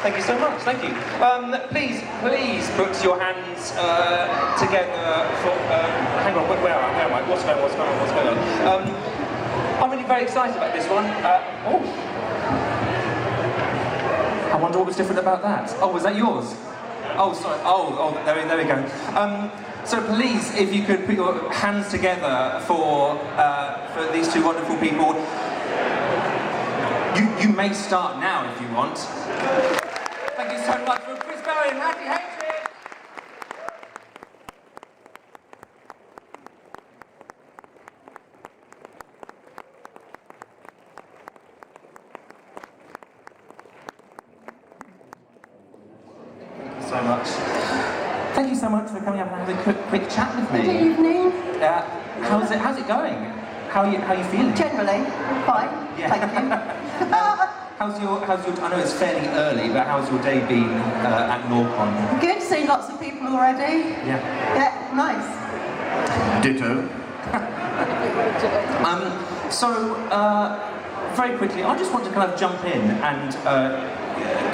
Thank you so much, thank you. Please put your hands together for... hang on, where am I? What's going on? I'm really very excited about this one. I wonder what was different about that. Oh, was that yours? Oh, sorry. Oh, there we go. So please, if you could put your hands together for these two wonderful people. You may start now if you want. Thank you so much for Chris Barrie and Hattie Hayridge. Thank you so much. Thank you so much for coming up and having a quick chat with me. Good evening. How's it going? How are you feeling? Generally, fine. Yeah. Thank you. How's your? I know it's fairly early, but how's your day been at Norfolk? Good. Seen lots of people already. Yeah. Yeah. Nice. Ditto. Very quickly, I just want to kind of jump in and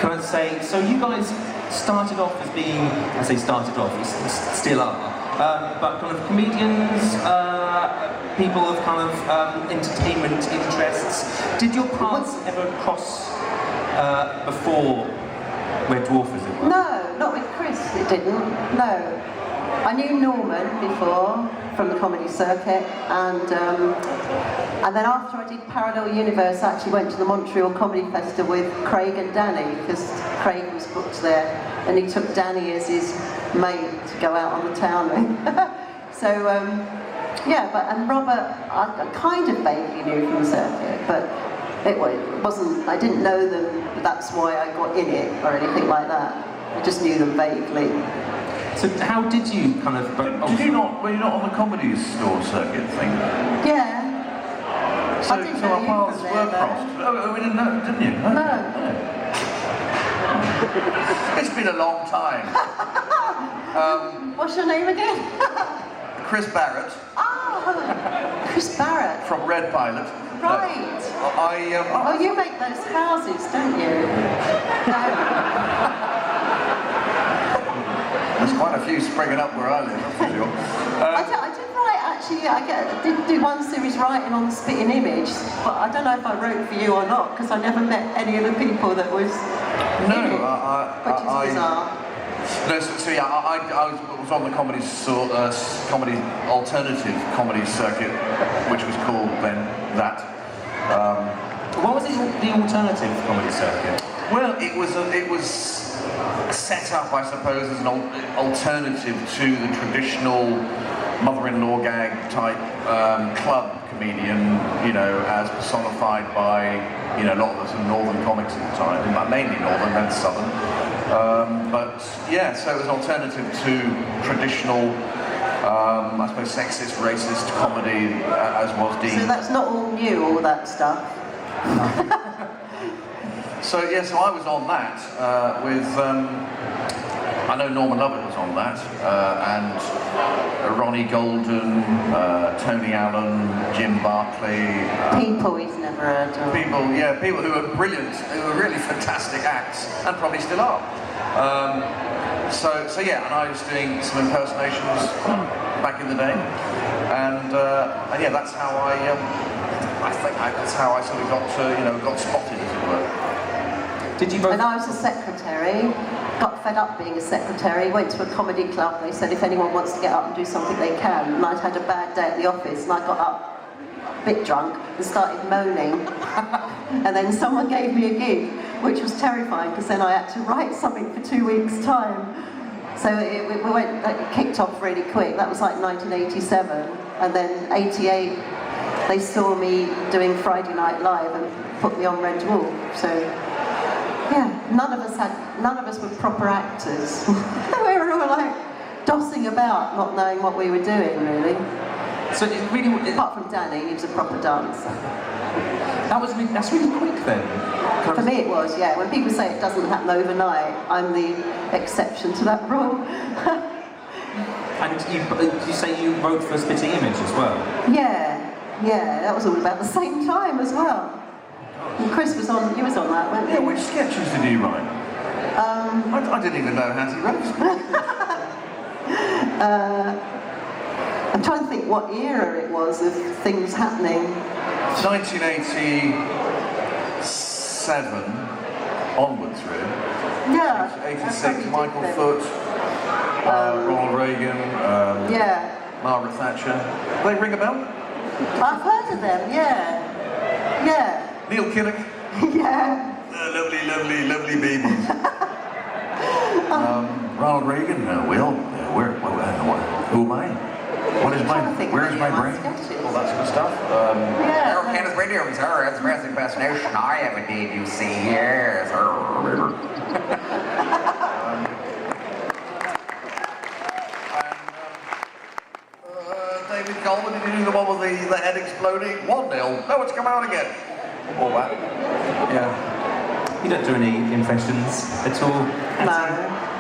kind of say, so you guys started off as being, I say started off, you still are, but kind of comedians, people of kind of entertainment interests. Did your paths ever cross before where Dwarf is? No, not with Chris. It didn't. No. I knew Norman before from the comedy circuit, and then after I did Parallel Universe, I actually went to the Montreal Comedy Festival with Craig and Danny, because Craig was booked there, and he took Danny as his mate to go out on the town. So yeah, and Robert, I kind of vaguely knew from the circuit, but it wasn't. I didn't know them, but that's why I got in it or anything like that. I just knew them vaguely. So how did you kind of... Were you not on the comedy store circuit thing? Yeah. So, I didn't so know our you paths from were there, crossed. Oh, we didn't know, didn't you? No. It's been a long time. What's your name again? Chris Barrett. Oh, Chris Barrett. From Red Pilot. Right. No, oh, you make those houses, don't you? There's quite a few springing up where I live, that's for sure. I did write, actually, I did do one series writing on the Spitting Image, but I don't know if I wrote for you or not, because I never met any of the people that was in it, which is bizarre. No, so yeah, I was on the comedy alternative comedy circuit, which was called then that. What was the alternative comedy circuit? Well, it was set up, I suppose, as an alternative to the traditional mother-in-law gag type club comedian, you know, as personified by, you know, a lot of the northern comics at the time, mainly northern, then southern. But yeah, so it was an alternative to traditional, I suppose, sexist, racist comedy, as was deemed. So that's not all new, all that stuff? So yeah, so I was on that with, I know Norman Lovett was on that, and Ronnie Golden, Tony Allen, Jim Barclay. People he's never heard of. People who were brilliant, who were really fantastic acts, and probably still are. So yeah, and I was doing some impersonations back in the day, and yeah, that's how I think that's how I sort of got spotted, as it were. Did you both... And I was a secretary, got fed up being a secretary, went to a comedy club, they said if anyone wants to get up and do something they can, and I'd had a bad day at the office, and I got up, a bit drunk, and started moaning. And then someone gave me a gig, which was terrifying, because then I had to write something for 2 weeks' time. So it kicked off really quick. That was like 1987, and then 88, they saw me doing Friday Night Live and put me on Red Dwarf. So yeah, none of us were proper actors. We were all like dossing about, not knowing what we were doing, really. So it really, apart from Danny, he was a proper dancer. That's really quick then. For me, it was. Yeah. When people say it doesn't happen overnight, I'm the exception to that rule. And you say you wrote for Spitting Image as well? Yeah, that was all about the same time as well. And Chris was on, you was on that, weren't you? Yeah, which sketches did you write? I didn't even know Hattie Rose. I'm trying to think what era it was of things happening. 1987 onwards, really. Yeah. 86, Michael Foot, Ronald Reagan, yeah. Margaret Thatcher. Do they ring a bell? I've heard of them, yeah. Yeah. Neil Kinnock. Yeah. Lovely babies. Ronald Reagan, Will, who am I? Where is my brain? All that sort of stuff. Air Canada's radio, sir, that's the best impersonation I ever did, you see, yes. David Coleman, did you do the one with the head exploding? 1-0. No, it's come out again. All that. Yeah. You don't do any impressions at all? No,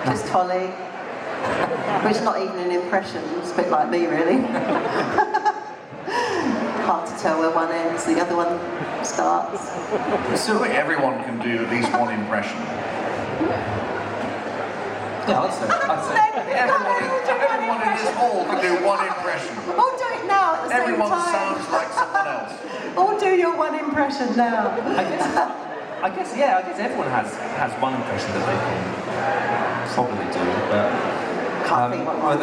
just Holly. Which is not even an impression, it's a bit like me, really. Hard to tell where one ends, the other one starts. So I think everyone can do at least one impression. Yeah, I'd say. Everyone in this hall can do one impression. All do it now at the same Everyone time. sounds like someone else. All do your one impression now. I guess everyone has one impression that they can probably do, but Can't think what one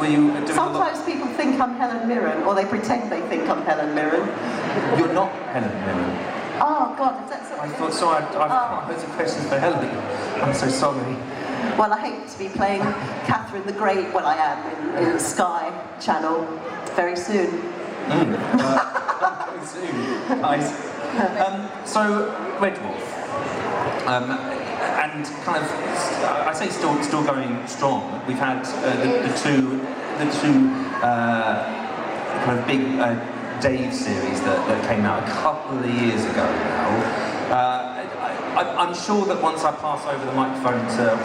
were you doing Sometimes people think I'm Helen Mirren, or they pretend they think I'm Helen Mirren. You're not Helen Mirren. Oh God, is that something? I thought so. I've got loads of questions for Helen. I'm so sorry. Well, I hate to be playing Catherine the Great. Well, I am in Sky Channel very soon. Very soon. Nice. So Red Dwarf, and kind of, I say still going strong. We've had the two kind of big Dave series that came out a couple of years ago now. I'm sure that once I pass over the microphone to...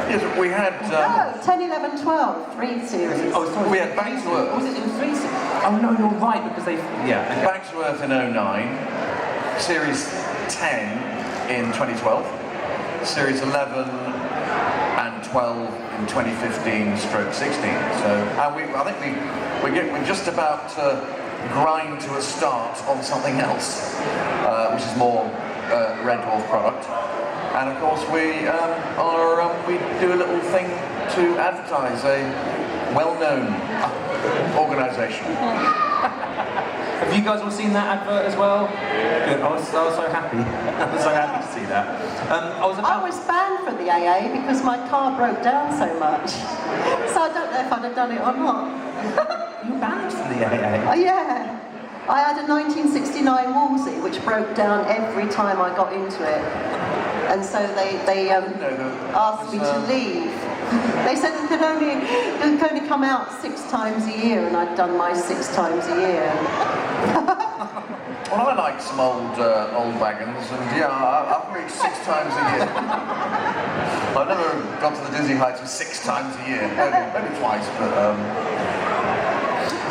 Yes, we had... No, 10, 11, 12, 3 series. Oh, sorry. We had Back to Earth. Was it in 3 series? Oh no, you're right, because they... Yeah. Okay. Back to Earth in 09, Series 10 in 2012, Series 11 and 12 in 2015/16. So, and I think we're just about to grind to a start on something else, which is more Red Dwarf product. And of course we do a little thing to advertise a well-known organisation. Have you guys all seen that advert as well? Good. I was so happy. I was so happy to see that. I was banned from the AA because my car broke down so much. So I don't know if I'd have done it or not. You were banned from the AA? Oh, yeah. I had a 1969 Wolsey which broke down every time I got into it. And so they asked me to leave. They said it could only come out 6 times a year, and I'd done my 6 times a year. Well, I like some old wagons, and yeah, I've reached 6 times a year. I've never got to the dizzy heights of 6 times a year, maybe twice, but...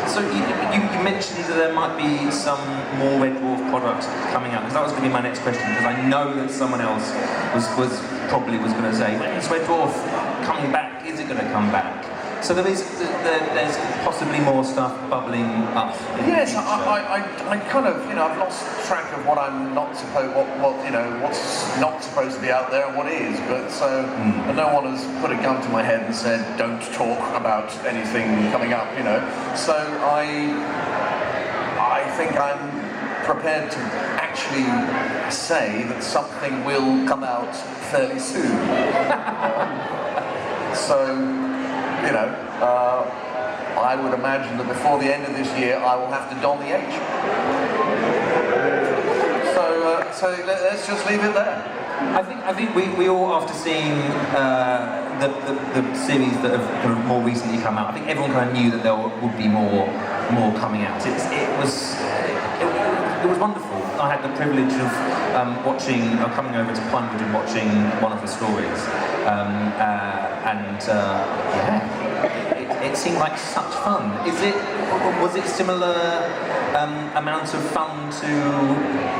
So you mentioned that there might be some more Red Dwarf products coming out, because that was going to be my next question, because I know that someone else was going to say, when is Red Dwarf coming back? Is it going to come back? So there's possibly more stuff bubbling up. Yes, I kind of, I've lost track of what I'm not supposed, what's not supposed to be out there and what is. But so no one has put a gun to my head and said, don't talk about anything coming up, So I think I'm prepared to actually say that something will come out fairly soon. I would imagine that before the end of this year, I will have to don the H. So let's just leave it there. I think we all, after seeing the series that have kind of more recently come out, I think everyone kind of knew that there would be more coming out. It was wonderful. I had the privilege of coming over to Plunge and watching one of the stories, it seemed like such fun. Was it similar amount of fun to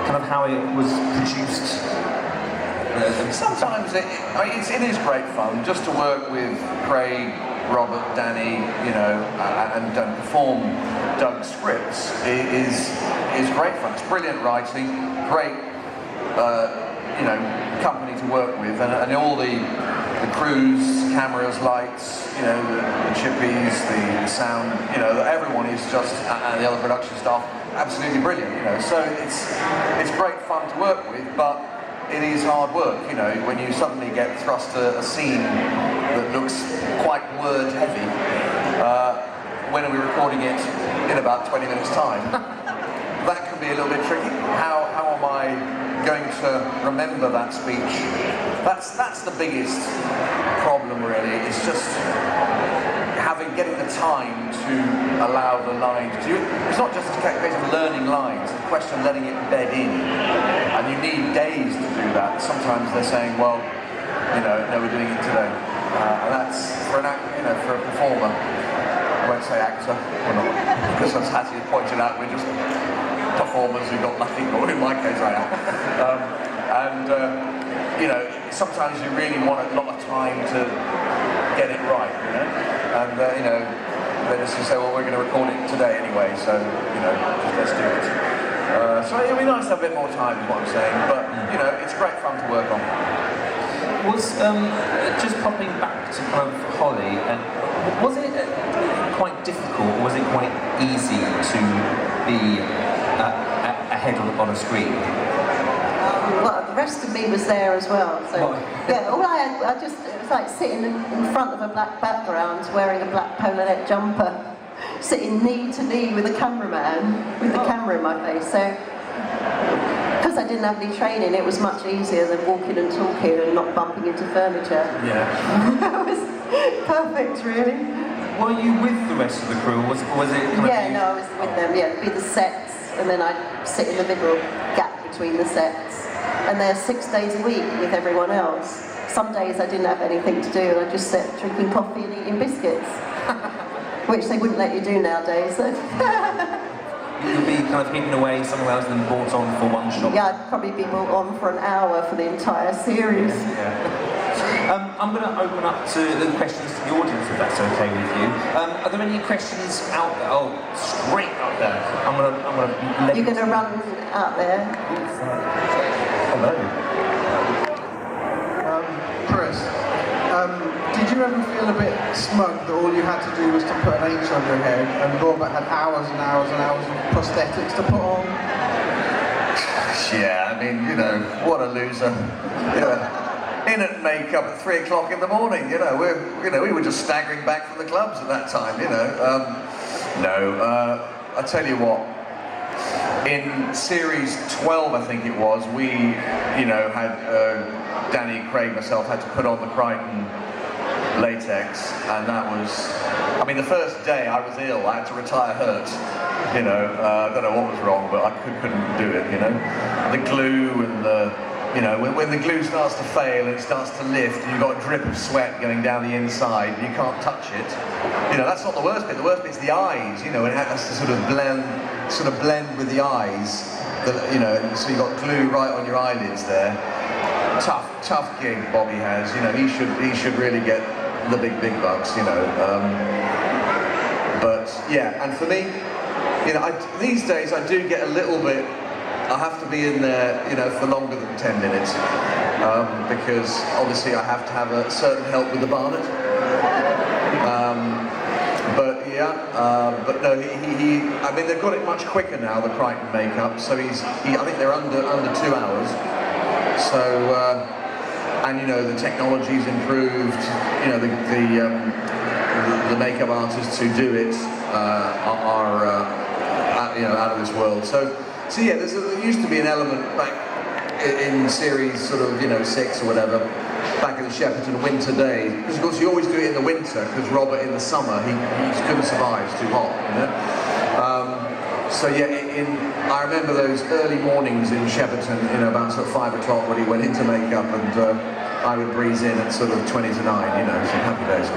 kind of how it was produced? Sometimes it is great fun just to work with Craig, Robert, Danny, and perform Doug's scripts is great fun. It's brilliant writing, great, company to work with, and all the crews, cameras, lights, the chippies, the sound, everyone is just, and the other production staff, absolutely brilliant, So it's great fun to work with, but it is hard work, when you suddenly get thrust a scene that looks quite word heavy. When are we recording it? In about 20 minutes time. That can be a little bit tricky. How am I going to remember that speech? That's the biggest problem, really. It's just getting the time to allow the lines to. It's not just a case of learning lines, it's a question of letting it bed in. And you need days to do that. Sometimes they're saying, well, no, we're doing it today. And that's for for a performer. I won't say actor, we're not, because as Hattie has pointed out, we're just performers who've got nothing, or in my case I am. Sometimes you really want a lot of time to get it right, and they just say, well, we're going to record it today anyway, so just let's do it. So it'd be nice to have a bit more time, is what I'm saying, but it's great fun to work on. Was just popping back to kind of Holly, was it quite difficult, or was it quite easy to be ahead on a screen? Well, the rest of me was there as well. So yeah, all it was like sitting in front of a black background, wearing a black polo neck jumper, sitting knee to knee with a cameraman, with the camera in my face. So because I didn't have any training, it was much easier than walking and talking and not bumping into furniture. Yeah. That was perfect, really. Were you with the rest of the crew? Was it kind of no, I was with them. Yeah, it'd be the sets, and then I'd sit in the middle gap between the sets. And they're 6 days a week with everyone else. Some days I didn't have anything to do, and I just sat drinking coffee and eating biscuits, which they wouldn't let you do nowadays. So. You'd be kind of hidden away somewhere else and then brought on for one shot. Yeah, I'd probably be brought on for an hour for the entire series. Yeah. I'm going to open up to the questions to the audience, if that's okay with you. Are there any questions out there? Oh, straight up there. I'm going to. You're going to run out there. Hello. Chris, did you ever feel a bit smug that all you had to do was to put an H on your head, and Robert had hours and hours and hours of prosthetics to put on? Yeah, I mean, what a loser. In at makeup at 3 o'clock in the morning, we were just staggering back from the clubs at that time, I tell you what, in series 12, I think it was, we, had, Danny, Craig, myself had to put on the Crichton latex, and that was, the first day I was ill, I had to retire hurt, I don't know what was wrong, but I couldn't do it, the glue and the, when the glue starts to fail and it starts to lift and you've got a drip of sweat going down the inside and you can't touch it, that's not the worst bit. The worst bit's the eyes, it has to sort of blend with the eyes, so you've got glue right on your eyelids there. Tough gig Bobby has, he should really get the big bucks, but yeah, and for me, these days I do get a little bit, I have to be in there, for longer than 10 minutes, because obviously I have to have a certain help with the Barnet. But no, they've got it much quicker now, the Crichton makeup. So I think they're under 2 hours. So, and the technology's improved. The makeup artists who do it are out of this world. So yeah, there used to be an element back in series sort of 6 or whatever, back in the Shepperton winter day, because of course you always do it in the winter, because Robert in the summer he couldn't survive, it's too hot, So yeah, I remember those early mornings in Shepperton, about sort of 5 o'clock when he went into makeup, and I would breeze in at sort of 20 to 9, some happy days.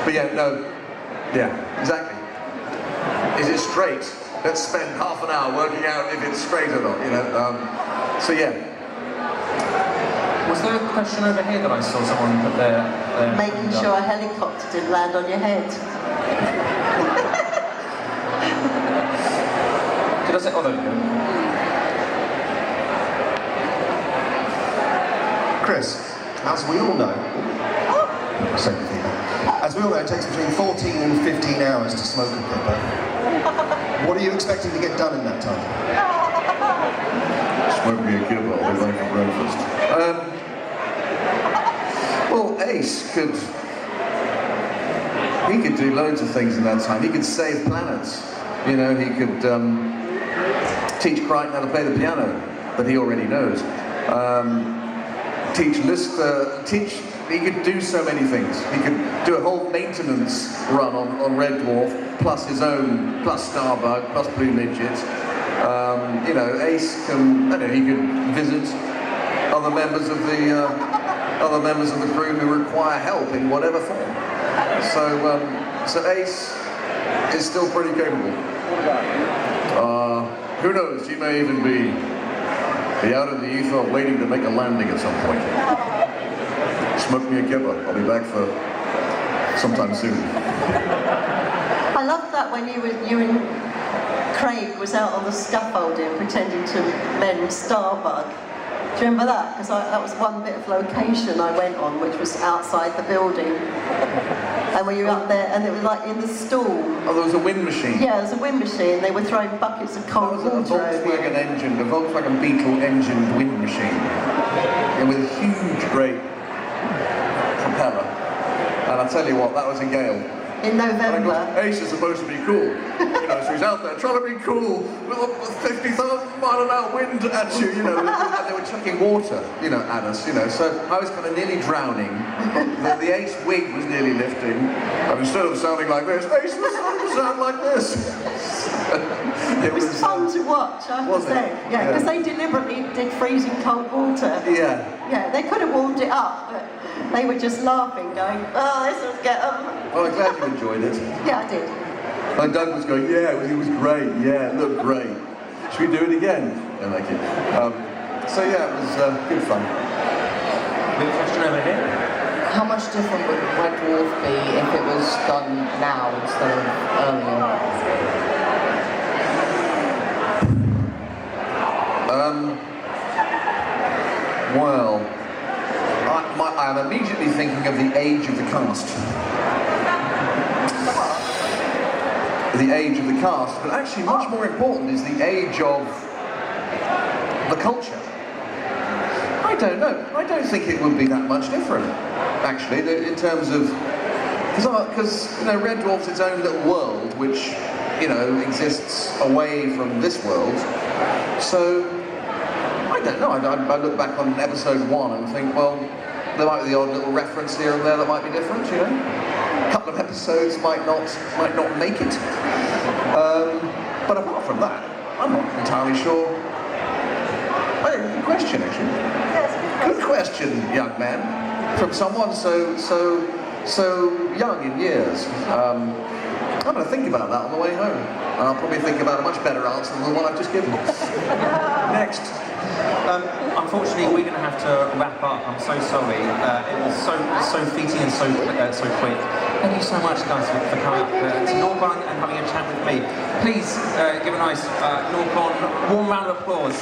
But yeah, exactly. Is it straight? Let's spend half an hour working out if it's straight or not, So yeah. Was there a question over here that I saw someone put their Making hand sure up? a helicopter didn't land on your head. Did I say? Oh, there we go. Chris, as we all know, as we all know, it takes between 14 and 15 hours to smoke a pipper. What are you expecting to get done in that time? Smoke me a kibble, I'll be back for breakfast. Well, Ace could do loads of things in that time. He could save planets. You know, he could teach Crichton how to play the piano that he already knows. He could do so many things. He could do a whole maintenance run on Red Dwarf, plus his own, plus Starbug, plus Blue Midget. You know, Ace can, I don't know, he could visit other members of the crew who require help in whatever form. So Ace is still pretty capable. Who knows? He may even be out in the ether waiting to make a landing at some point. Smoke me a kipper. I'll be back for sometime soon. I loved that when you and Craig was out on the scaffolding pretending to mend Starbug. Do you remember that? Because that was one bit of location I went on, which was outside the building. And when you were up there, and it was like in the stall. Oh, there was a wind machine. Yeah, there was a wind machine. They were throwing buckets of cold water over a Volkswagen Beetle engined wind machine. And with a huge, great propeller. And I tell you what, that was a gale. in November. Ace is supposed to be cool. You know, so he's out there trying to be cool with a 50,000 mile an hour wind at you, you know, and they were chucking water, you know, at us, you know. So I was kind of nearly drowning. The Ace wig was nearly lifting. And instead of sounding like this, Ace was starting to sound like this. It was fun to watch, I have to say. Yeah, because they deliberately did freezing cold water. Yeah. Yeah, they could have warmed it up, but they were just laughing, going, oh, this will get them. Well, I'm glad you enjoyed it. Yeah, I did. And Doug was going, yeah, it was great, yeah, it looked great. Should we do it again? Yeah, thank you. So yeah, it was good fun. With a question over here. How much different would Red Dwarf be if it was done now instead of earlier? Well, I'm immediately thinking of the age of the cast. The age of the cast, but actually much more important is the age of the culture. I don't know. I don't think it would be that much different, actually, in terms of... Because, you know, Red Dwarf's its own little world, which, you know, exists away from this world. So, I don't know. I look back on episode 1 and think, well, there might be the odd little reference here and there that might be different, you know? A couple of episodes might not make it. But apart from that, I'm not entirely sure. Good question, actually. Good question, young man. From someone so young in years. I'm going to think about that on the way home. And I'll probably think about a much better answer than the one I've just given. Next. Unfortunately, we're going to have to wrap up. I'm so sorry. It was so fleeting and so quick. Thank you so much, guys, for coming up to Norfolk and having a chat with me. Please give a nice Norfolk warm round of applause.